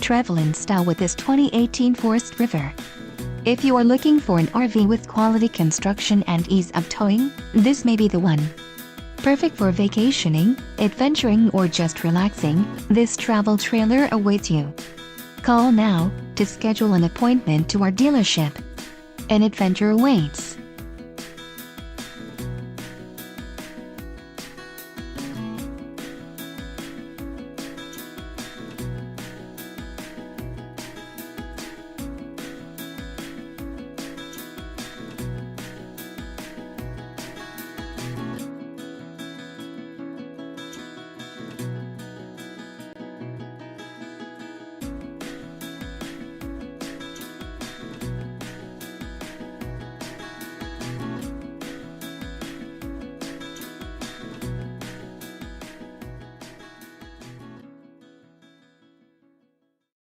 Travel in style with this 2018 Forest River. If you are looking for an RV with quality construction and ease of towing, this may be the one. Perfect for vacationing, adventuring or just relaxing, this travel trailer awaits you. Call now to schedule an appointment to our dealership. An adventure awaits.